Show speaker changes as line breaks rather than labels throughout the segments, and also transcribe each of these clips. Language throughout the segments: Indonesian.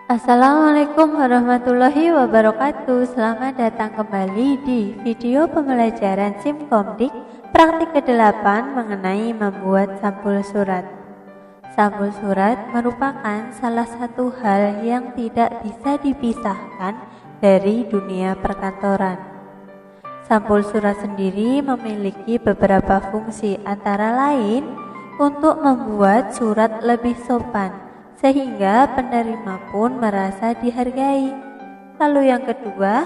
Assalamualaikum warahmatullahi wabarakatuh. Selamat datang kembali di video pembelajaran Simkomdik praktik ke-8 mengenai membuat sampul surat. Sampul surat merupakan salah satu hal yang tidak bisa dipisahkan dari dunia perkantoran. Sampul surat sendiri memiliki beberapa fungsi, antara lain untuk membuat surat lebih sopan sehingga penerima pun merasa dihargai. Lalu yang kedua,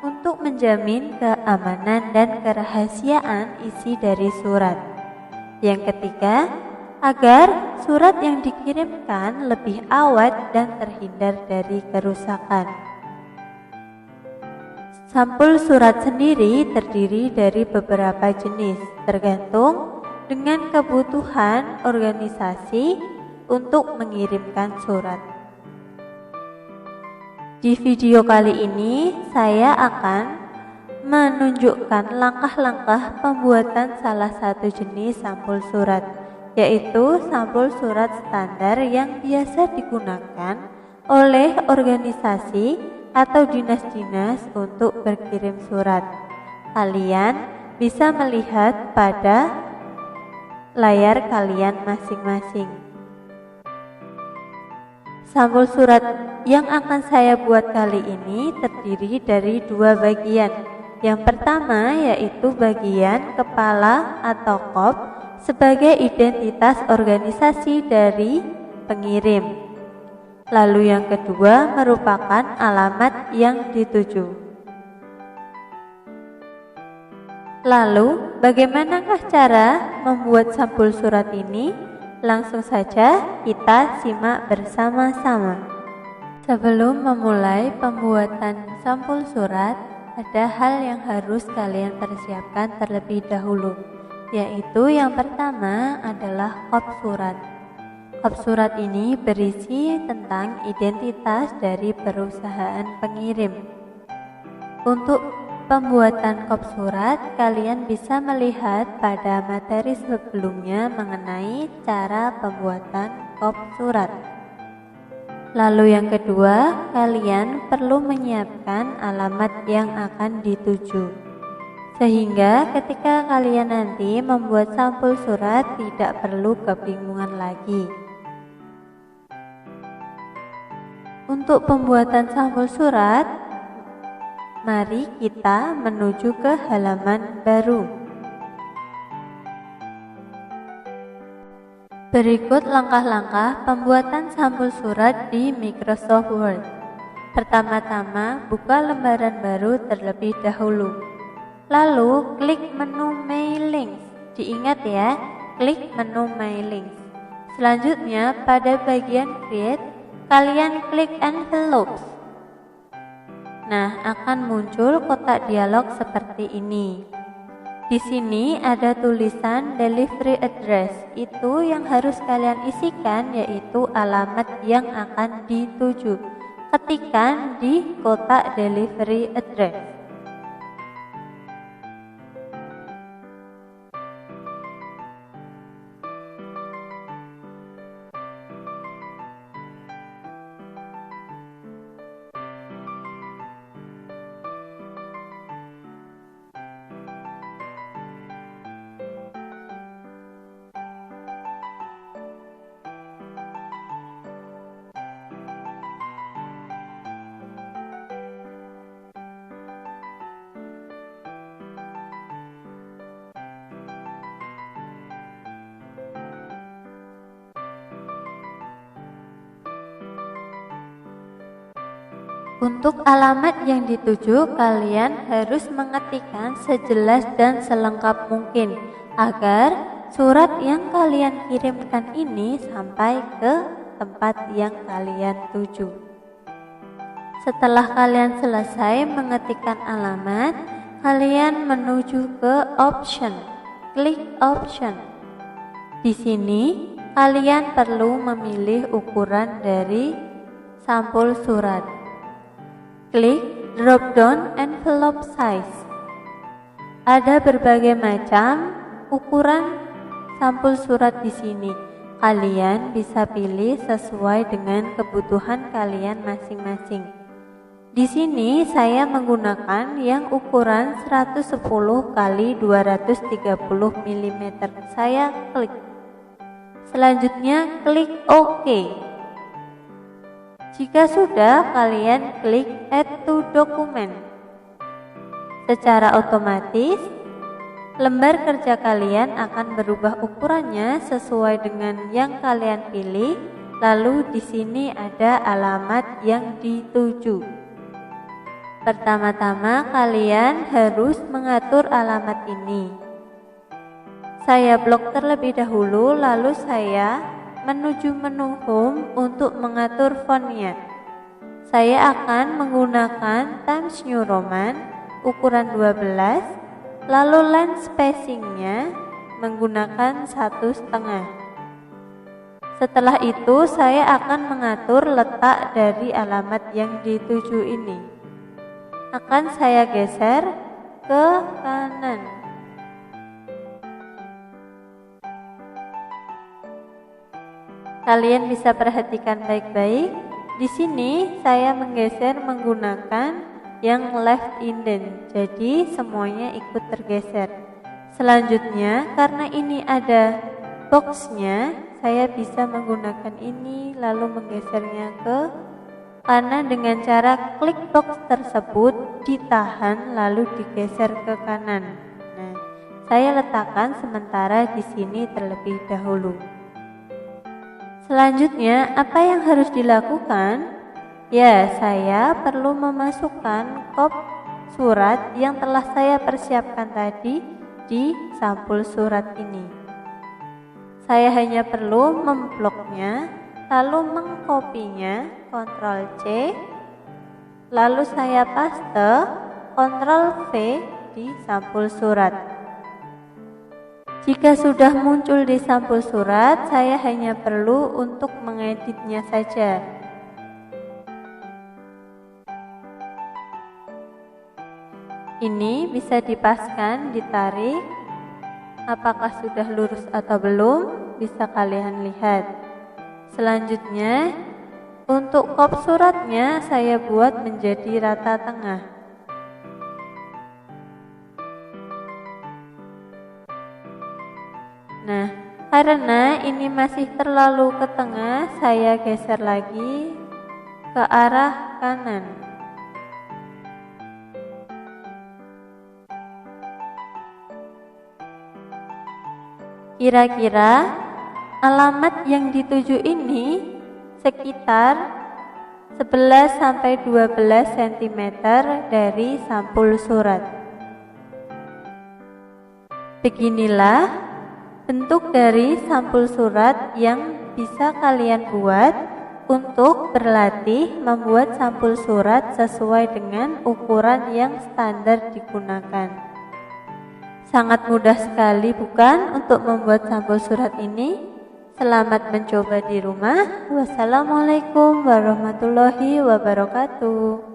untuk menjamin keamanan dan kerahasiaan isi dari surat. Yang ketiga, agar surat yang dikirimkan lebih awet dan terhindar dari kerusakan. Sampul surat sendiri terdiri dari beberapa jenis, tergantung dengan kebutuhan organisasi untuk mengirimkan surat. Di video kali ini saya akan menunjukkan langkah-langkah pembuatan salah satu jenis sampul surat, yaitu sampul surat standar yang biasa digunakan oleh organisasi atau dinas-dinas untuk berkirim surat. Kalian bisa melihat pada layar kalian masing-masing. Sampul surat yang akan saya buat kali ini terdiri dari dua bagian. Yang pertama yaitu bagian kepala atau kop sebagai identitas organisasi dari pengirim. Lalu yang kedua merupakan alamat yang dituju. Lalu bagaimanakah cara membuat sampul surat ini? Langsung saja kita simak bersama-sama. Sebelum memulai pembuatan sampul surat, ada hal yang harus kalian persiapkan terlebih dahulu, yaitu yang pertama adalah kop surat. Kop surat ini berisi tentang identitas dari perusahaan pengirim. Untuk pembuatan kop surat, kalian bisa melihat pada materi sebelumnya mengenai cara pembuatan kop surat. Lalu yang kedua, kalian perlu menyiapkan alamat yang akan dituju, sehingga ketika kalian nanti membuat sampul surat tidak perlu kebingungan lagi. Untuk pembuatan sampul surat, mari kita menuju ke halaman baru. Berikut langkah-langkah pembuatan sampul surat di Microsoft Word. Pertama-tama, buka lembaran baru terlebih dahulu. Lalu, klik menu Mailings. Diingat ya, klik menu Mailings. Selanjutnya, pada bagian Create, kalian klik Envelopes. Nah, akan muncul kotak dialog seperti ini. Di sini ada tulisan delivery address. Itu yang harus kalian isikan, yaitu alamat yang akan dituju. Ketikkan di kotak delivery address. Untuk alamat yang dituju, kalian harus mengetikkan sejelas dan selengkap mungkin agar surat yang kalian kirimkan ini sampai ke tempat yang kalian tuju. Setelah kalian selesai mengetikkan alamat, kalian menuju ke option. Klik option. Di sini kalian perlu memilih ukuran dari sampul surat. Klik drop down envelope size. Ada berbagai macam ukuran sampul surat di sini. Kalian bisa pilih sesuai dengan kebutuhan kalian masing-masing. Di sini saya menggunakan yang ukuran 110 x 230 mm. Saya klik. Selanjutnya klik OK. Jika sudah, kalian klik Add to Document. Secara otomatis, lembar kerja kalian akan berubah ukurannya sesuai dengan yang kalian pilih. Lalu di sini ada alamat yang dituju. Pertama-tama kalian harus mengatur alamat ini. Saya blok terlebih dahulu, lalu saya menuju menu Home untuk mengatur fontnya. Saya akan menggunakan Times New Roman ukuran 12, lalu lens spacingnya menggunakan 1,5. Setelah itu saya akan mengatur letak dari alamat yang dituju ini. Akan saya geser ke kanan. Kalian bisa perhatikan baik-baik. Di sini saya menggeser menggunakan yang left indent, jadi semuanya ikut tergeser. Selanjutnya, karena ini ada boxnya, saya bisa menggunakan ini lalu menggesernya ke kanan dengan cara klik box tersebut, ditahan lalu digeser ke kanan. Nah, saya letakkan sementara di sini terlebih dahulu. Selanjutnya, apa yang harus dilakukan? Ya, saya perlu memasukkan kop surat yang telah saya persiapkan tadi di sampul surat ini. Saya hanya perlu membloknya, lalu mengkopinya, Ctrl C, lalu saya paste, Ctrl V di sampul surat. Jika sudah muncul di sampul surat, saya hanya perlu untuk mengeditnya saja. Ini bisa dipaskan, ditarik. Apakah sudah lurus atau belum? Bisa kalian lihat. Selanjutnya, untuk kop suratnya saya buat menjadi rata tengah. Nah, karena ini masih terlalu ke tengah, saya geser lagi ke arah kanan. Kira-kira alamat yang dituju ini sekitar 11-12 cm dari sampul surat. Beginilah bentuk dari sampul surat yang bisa kalian buat untuk berlatih membuat sampul surat sesuai dengan ukuran yang standar digunakan. Sangat mudah sekali bukan untuk membuat sampul surat ini? Selamat mencoba di rumah. Wassalamualaikum warahmatullahi wabarakatuh.